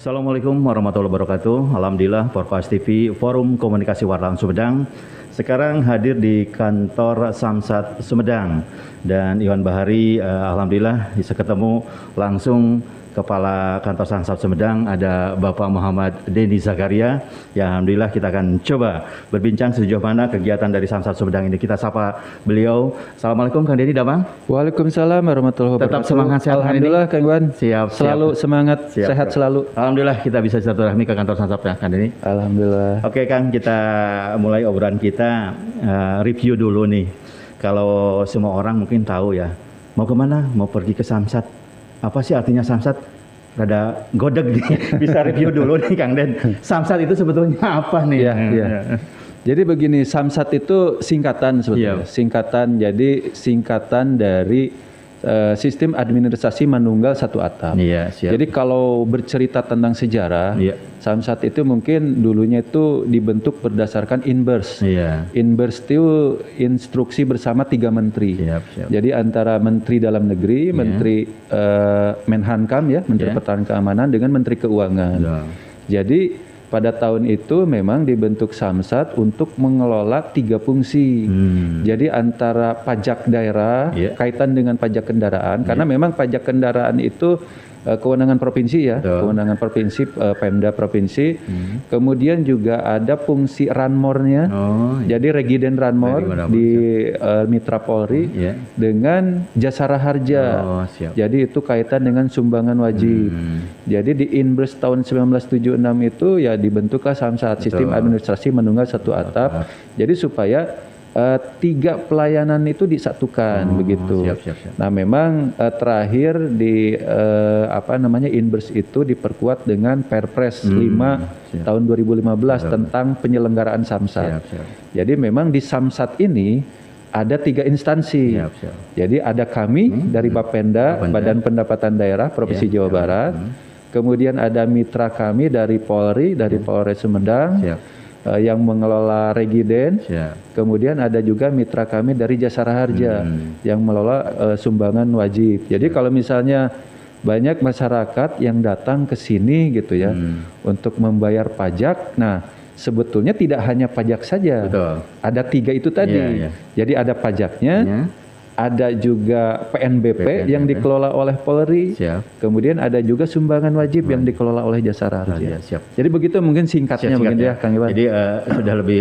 Assalamualaikum warahmatullahi wabarakatuh. Alhamdulillah Porpas TV Forum Komunikasi Wartawan Sumedang sekarang hadir di kantor Samsat Sumedang dan Iwan Bahari alhamdulillah bisa ketemu langsung Kepala Kantor Samsat Sumedang, ada Bapak Muhammad Denny Zakaria. Ya, alhamdulillah kita akan coba berbincang sejauh mana kegiatan dari Samsat Sumedang ini. Kita sapa beliau. Assalamualaikum Kang Denny, Damang. Waalaikumsalam warahmatullahi wabarakatuh. Tetap semangat sehat. Alhamdulillah Kang Iwan. Siap. Selalu semangat, sehat selalu. Alhamdulillah kita bisa silaturahmi ke kantor Samsat ya Kang Denny. Alhamdulillah. Oke Kang, kita mulai obrolan kita, review dulu nih. Kalau semua orang mungkin tahu ya, mau kemana? Mau pergi ke Samsat. Apa sih artinya Samsat? Rada godeg nih. Bisa review dulu nih Kang Den. Samsat itu sebetulnya apa nih? Iya. Jadi begini, Samsat itu singkatan sebetulnya. Singkatan, jadi singkatan dari sistem administrasi manunggal satu atap. Iya, siap. Jadi kalau bercerita tentang sejarah, Samsat itu mungkin dulunya itu dibentuk berdasarkan Inbers. Inbers itu instruksi bersama 3 menteri. Siap. Jadi antara Menteri Dalam Negeri, Menteri Menhankam ya, Menteri Pertahanan Keamanan dengan Menteri Keuangan. Jadi pada tahun itu memang dibentuk Samsat untuk mengelola 3 fungsi. Jadi antara pajak daerah, kaitan dengan pajak kendaraan, karena memang pajak kendaraan itu kewenangan provinsi ya, kewenangan provinsi, Pemda provinsi. Kemudian juga ada fungsi ranmornya, jadi regiden ranmor di Mitra Polri dengan jasara harja. Jadi itu kaitan dengan sumbangan wajib. Jadi di Inbers tahun 1976 itu ya dibentuklah Samsat, sistem administrasi manunggal satu atap. Jadi supaya 3 pelayanan itu disatukan begitu. Siap. Nah memang terakhir di Inbers itu diperkuat dengan Perpres 5 tahun 2015 tentang penyelenggaraan Samsat. Jadi memang di Samsat ini ada 3 instansi. Jadi ada kami dari Bapenda, Badan Pendapatan Daerah Provinsi Jawa Barat. Kemudian ada mitra kami dari Polri, dari Polres Sumedang. Yang mengelola regiden, kemudian ada juga mitra kami dari Jasara Harja yang mengelola sumbangan wajib. Jadi kalau misalnya banyak masyarakat yang datang ke sini gitu ya untuk membayar pajak, nah sebetulnya tidak hanya pajak saja, ada 3 itu tadi. Jadi ada pajaknya. Ada juga PNBP yang dikelola oleh Polri, kemudian ada juga sumbangan wajib yang dikelola oleh Jasara Harja. Jadi begitu mungkin singkatnya mungkin ya Kang Iwan. Jadi sudah lebih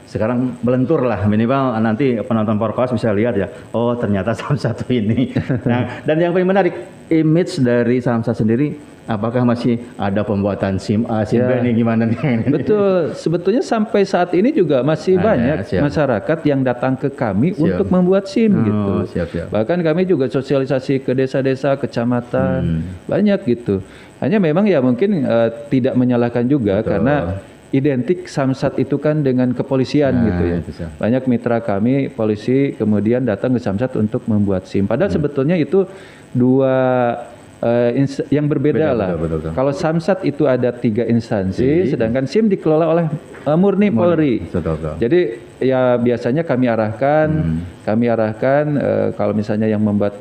sekarang melentur lah, minimal nanti penonton Porpas bisa lihat ya, oh ternyata Samsat ini. Nah, dan yang paling menarik, image dari Samsat sendiri, apakah masih ada pembuatan SIM A, SIM B nih gimana nih? Betul, sebetulnya sampai saat ini juga masih banyak masyarakat yang datang ke kami untuk membuat SIM gitu. Bahkan kami juga sosialisasi ke desa-desa, kecamatan, banyak gitu. Hanya memang ya mungkin tidak menyalahkan juga karena identik Samsat itu kan dengan kepolisian gitu ya. Banyak mitra kami polisi kemudian datang ke Samsat untuk membuat SIM. Padahal sebetulnya itu 2 yang berbeda lah. Kalau Samsat itu ada 3 instansi, sedangkan SIM dikelola oleh murni Polri. Jadi ya biasanya kami arahkan kalau misalnya yang membuat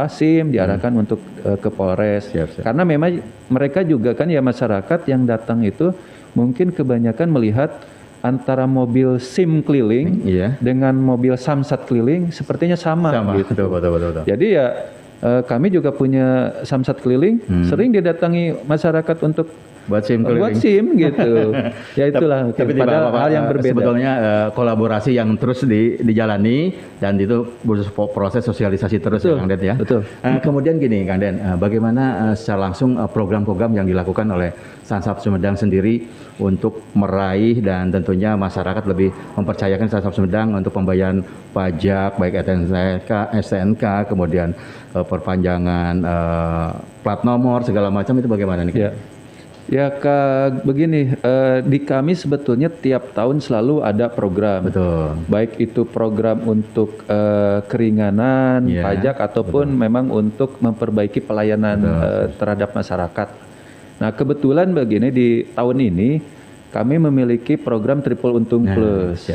SIM diarahkan untuk ke Polres. Karena memang mereka juga kan ya masyarakat yang datang itu mungkin kebanyakan melihat antara mobil SIM keliling dengan mobil Samsat keliling sepertinya sama gitu. Betul. Jadi ya kami juga punya Samsat keliling, sering didatangi masyarakat untuk buat SIM gitu. Ya itulah. Tapi padahal hal yang berbeda. Sebetulnya kolaborasi yang terus dijalani dan itu butuh proses sosialisasi terus ya Kang Den ya. Kemudian gini Kang Den, bagaimana secara langsung program-program yang dilakukan oleh Samsat Sumedang sendiri untuk meraih dan tentunya masyarakat lebih mempercayakan Samsat Sumedang untuk pembayaran pajak baik STNK, kemudian perpanjangan plat nomor segala macam, itu bagaimana nih? Ya begini, di kami sebetulnya tiap tahun selalu ada program. Baik itu program untuk keringanan pajak ataupun memang untuk memperbaiki pelayanan terhadap masyarakat. Nah kebetulan begini di tahun ini kami memiliki program Triple Untung Plus.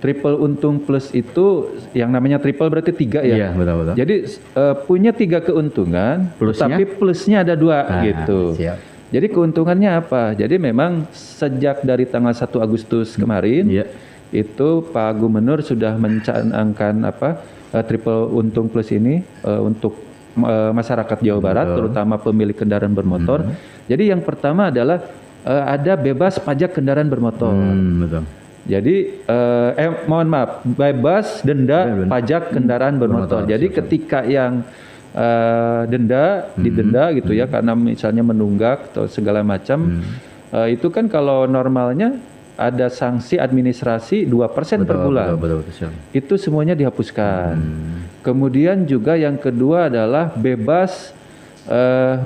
Triple Untung Plus itu yang namanya triple berarti 3 ya. Jadi punya 3 keuntungan, tapi plusnya ada 2 gitu. Jadi keuntungannya apa? Jadi memang sejak dari tanggal 1 Agustus kemarin itu Pak Gubernur sudah mencanangkan triple untung plus ini untuk masyarakat Jawa Barat, terutama pemilik kendaraan bermotor. Jadi yang pertama adalah ada bebas pajak kendaraan bermotor. Betul. Jadi mohon maaf, bebas denda pajak kendaraan bermotor. Jadi ketika yang didenda gitu ya karena misalnya menunggak atau segala macam, itu kan kalau normalnya ada sanksi administrasi 2% per bulan. Betul. Itu semuanya dihapuskan. Kemudian juga yang kedua adalah bebas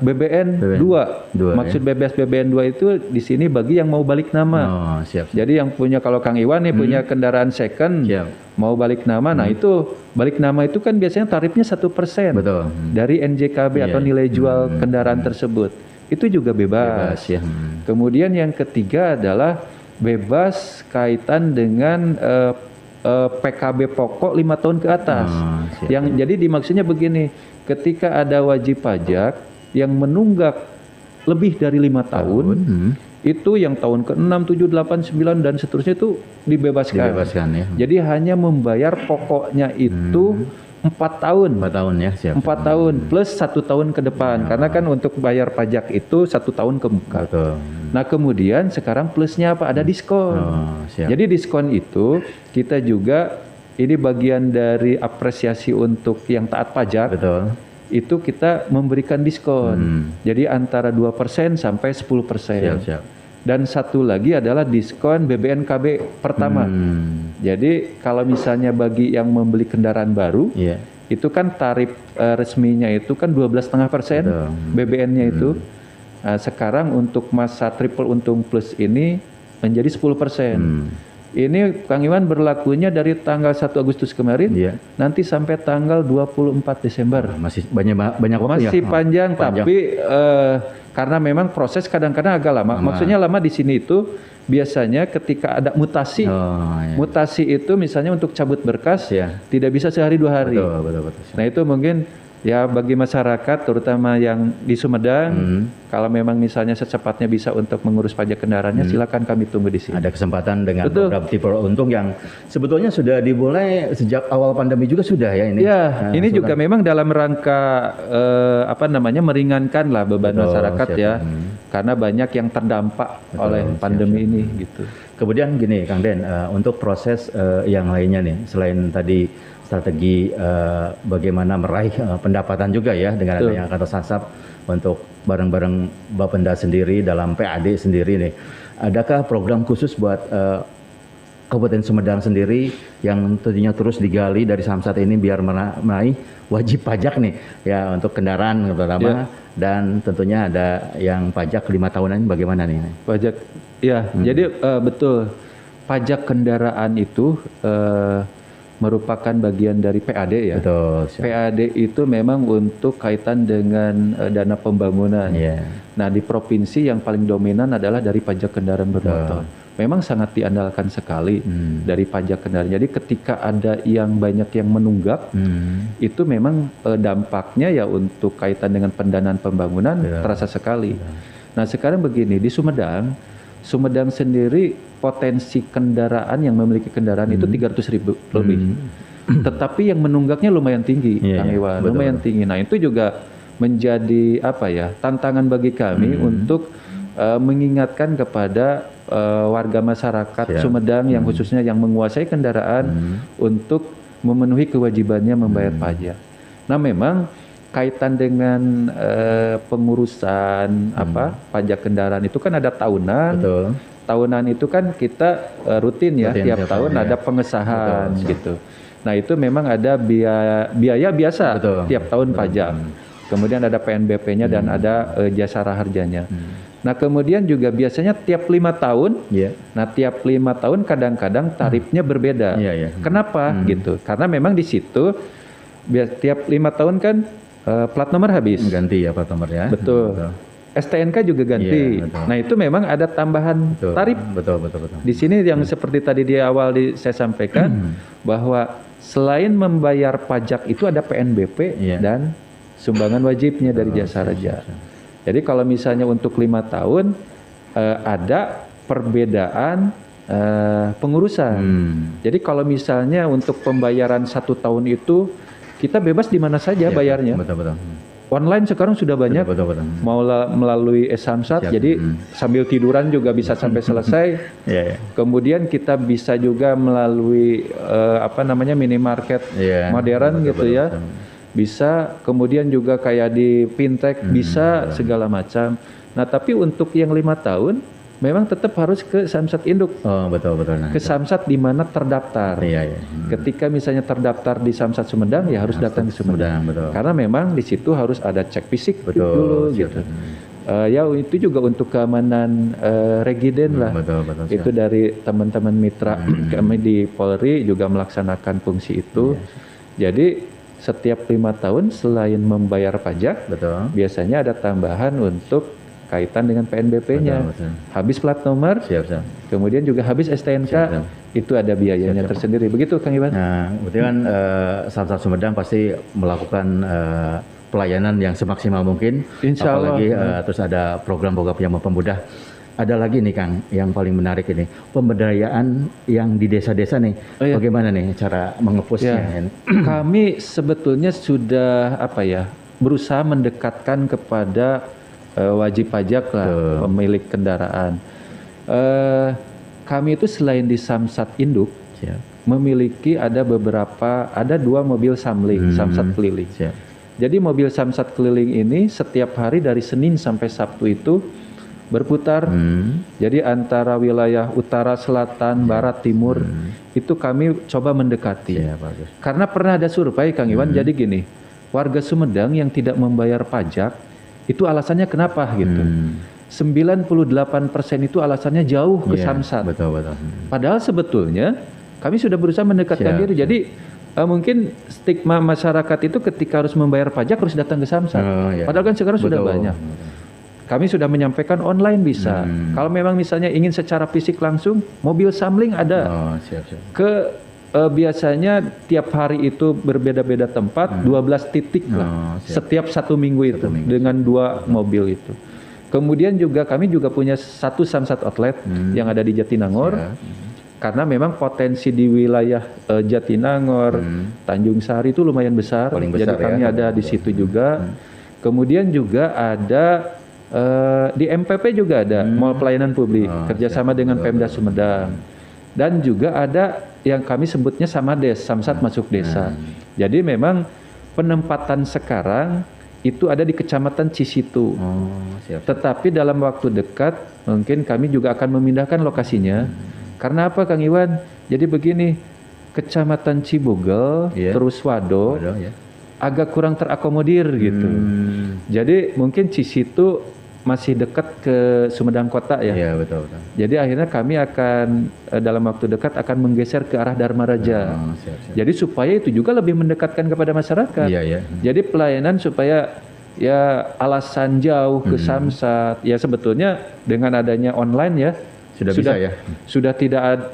BBN 2. Maksud bebas BBN 2 itu di sini bagi yang mau balik nama. Siap. Jadi yang punya, kalau Kang Iwan nih punya kendaraan second, mau balik nama, nah itu balik nama itu kan biasanya tarifnya 1% dari NJKB atau nilai jual kendaraan tersebut. Itu juga bebas. Kemudian yang ketiga adalah bebas kaitan dengan PKB pokok 5 tahun ke atas. Yang jadi dimaksudnya begini, ketika ada wajib pajak yang menunggak lebih dari 5 tahun, itu yang tahun ke-6, 7, 8, 9 dan seterusnya itu dibebaskan ya. Jadi hanya membayar pokoknya itu 4 tahun. 4 tahun ya, siap. 4 tahun plus 1 tahun ke depan. Karena kan untuk bayar pajak itu 1 tahun ke muka. Nah kemudian sekarang plusnya apa? Ada diskon. Jadi diskon itu kita juga, ini bagian dari apresiasi untuk yang taat pajak. Itu kita memberikan diskon. Jadi antara 2% sampai 10%. Dan satu lagi adalah diskon BBNKB pertama. Jadi kalau misalnya bagi yang membeli kendaraan baru, itu kan tarif resminya itu kan 12,5% BBN-nya itu. Nah, sekarang untuk masa triple untung plus ini menjadi 10%. Ini Kang Iwan berlakunya dari tanggal 1 Agustus kemarin nanti sampai tanggal 24 Desember. Masih banyak waktu masih panjang, tapi karena memang proses kadang-kadang agak lama. Maksudnya lama di sini itu biasanya ketika ada mutasi. Mutasi itu misalnya untuk cabut berkas tidak bisa sehari 2 hari. Nah itu mungkin ya bagi masyarakat terutama yang di Sumedang, kalau memang misalnya secepatnya bisa untuk mengurus pajak kendaraannya, silakan kami tunggu di sini. Ada kesempatan dengan program triple untung yang sebetulnya sudah dimulai sejak awal pandemi juga sudah ya ini. Ya, ini juga memang dalam rangka meringankan lah beban masyarakat ya, karena banyak yang terdampak oleh pandemi ini gitu. Kemudian gini Kang Den, untuk proses yang lainnya nih, selain tadi strategi bagaimana meraih pendapatan juga ya dengan adanya kata sasap untuk bareng-bareng Bapenda sendiri dalam PAD sendiri nih. Adakah program khusus buat Kabupaten Sumedang sendiri yang tentunya terus digali dari Samsat ini biar meraih wajib pajak nih ya untuk kendaraan terutama dan tentunya ada yang pajak 5 tahunan bagaimana nih? Pajak jadi betul, pajak kendaraan itu merupakan bagian dari PAD ya. PAD itu memang untuk kaitan dengan dana pembangunan. Nah di provinsi yang paling dominan adalah dari pajak kendaraan bermotor. Memang sangat diandalkan sekali dari pajak kendaraan. Jadi ketika ada yang banyak yang menunggak, itu memang dampaknya ya untuk kaitan dengan pendanaan pembangunan terasa sekali. Nah sekarang begini, di Sumedang sendiri potensi kendaraan yang memiliki kendaraan itu 300.000 lebih. Tetapi yang menunggaknya lumayan tinggi, Kang Iwan, lumayan tinggi. Nah itu juga menjadi tantangan bagi kami untuk mengingatkan kepada warga masyarakat Sumedang yang khususnya yang menguasai kendaraan untuk memenuhi kewajibannya membayar pajak. Nah memang kaitan dengan pengurusan pajak kendaraan itu kan ada tahunan. Tahunan itu kan kita rutin ya, tiap tahun ada pengesahan gitu. Nah itu memang ada biaya biasa tiap tahun pajak. Kemudian ada PNBP-nya dan ada jasa raharjanya. Nah kemudian juga biasanya tiap 5 tahun, nah tiap 5 tahun kadang-kadang tarifnya berbeda. Kenapa gitu? Karena memang di situ tiap 5 tahun kan plat nomor habis. Ganti ya plat nomor ya. Betul. STNK juga ganti. Nah itu memang ada tambahan tarif. Betul. Di sini yang seperti tadi di awal saya sampaikan bahwa selain membayar pajak itu ada PNBP dan sumbangan wajibnya dari jasa raja. Jadi kalau misalnya untuk 5 tahun ada perbedaan pengurusan. Jadi kalau misalnya untuk pembayaran 1 tahun itu kita bebas di mana saja bayarnya. Betul. Online sekarang sudah banyak, mau melalui e-Samsat, jadi sambil tiduran juga bisa sampai selesai. Kemudian kita bisa juga melalui minimarket modern gitu ya, bisa. Kemudian juga kayak di fintech bisa segala macam. Nah tapi untuk yang 5 tahun memang tetap harus ke Samsat Induk. Oh betul. Nah, ke Samsat di mana terdaftar. Ketika misalnya terdaftar di Samsat Sumedang ya harus datang ke Sumedang. Karena memang di situ harus ada cek fisik dulu gitu. Ya itu juga untuk keamanan regiden lah. Itu dari teman-teman mitra kami di Polri juga melaksanakan fungsi itu. Jadi setiap 5 tahun selain membayar pajak, biasanya ada tambahan untuk kaitan dengan PNBP-nya. Habis plat nomor, kemudian juga habis STNK, itu ada biayanya tersendiri. Begitu Kang Iwan? Nah, berarti kan Samsat Sumedang pasti melakukan pelayanan yang semaksimal mungkin. Insya Allah. Apalagi terus ada program-program yang mempermudah. Ada lagi nih Kang, yang paling menarik ini, pemberdayaan yang di desa-desa nih. Bagaimana nih cara mengepusnya? Kami sebetulnya sudah berusaha mendekatkan kepada wajib pajak lah, pemilik kendaraan. Kami itu selain di Samsat Induk, memiliki ada 2 mobil Samling, Samsat keliling. Jadi mobil Samsat keliling ini setiap hari dari Senin sampai Sabtu itu berputar. Jadi antara wilayah utara, selatan, barat, timur itu kami coba mendekati. Karena pernah ada survei Kang Iwan, jadi gini, warga Sumedang yang tidak membayar pajak itu alasannya kenapa gitu. 98% itu alasannya jauh ke Samsat. Padahal sebetulnya kami sudah berusaha mendekatkan diri. Jadi mungkin stigma masyarakat itu ketika harus membayar pajak harus datang ke Samsat. Padahal kan sekarang sudah banyak. Kami sudah menyampaikan online bisa. Kalau memang misalnya ingin secara fisik langsung, mobil Samling ada. Biasanya tiap hari itu berbeda-beda tempat, 12 titik lah. Setiap 1 minggu itu dengan 2 mobil itu. Kemudian juga kami juga punya 1 Samsat outlet yang ada di Jatinangor. Karena memang potensi di wilayah Jatinangor, Tanjung Sari itu lumayan besar. Jadi kami ada di situ juga. Kemudian juga ada di MPP juga ada Mall Pelayanan Publik kerjasama dengan Pemda Sumedang. Dan juga ada yang kami sebutnya Samades, Samsat Masuk Desa. Jadi memang penempatan sekarang itu ada di Kecamatan Cisitu. Tetapi dalam waktu dekat mungkin kami juga akan memindahkan lokasinya. Karena apa Kang Iwan? Jadi begini, Kecamatan Cibugel, terus Wado, agak kurang terakomodir gitu. Jadi mungkin Cisitu masih dekat ke Sumedang Kota ya. Iya betul. Jadi akhirnya kami akan dalam waktu dekat akan menggeser ke arah Dharma Raja. Jadi supaya itu juga lebih mendekatkan kepada masyarakat. Jadi pelayanan supaya ya alasan jauh ke Samsat ya sebetulnya dengan adanya online ya sudah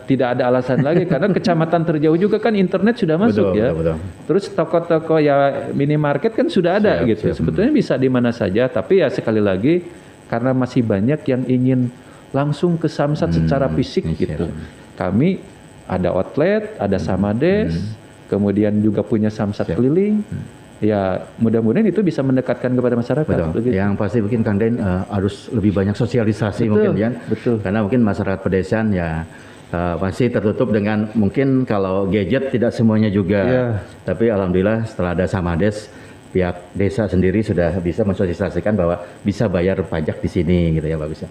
tidak ada alasan lagi karena kecamatan terjauh juga kan internet sudah masuk betul. Terus toko-toko ya minimarket kan sudah ada gitu. Sebetulnya bisa di mana saja tapi ya sekali lagi karena masih banyak yang ingin langsung ke Samsat secara fisik gitu. Kami ada outlet, ada Samades, kemudian juga punya Samsat keliling. Ya mudah-mudahan itu bisa mendekatkan kepada masyarakat. Yang pasti mungkin Kang Den harus lebih banyak sosialisasi mungkin ya. Karena mungkin masyarakat pedesaan ya masih tertutup dengan mungkin kalau gadget tidak semuanya juga. Tapi alhamdulillah setelah ada Samades pihak desa sendiri sudah bisa mensosialisasikan bahwa bisa bayar pajak di sini gitu ya Pak Bisa.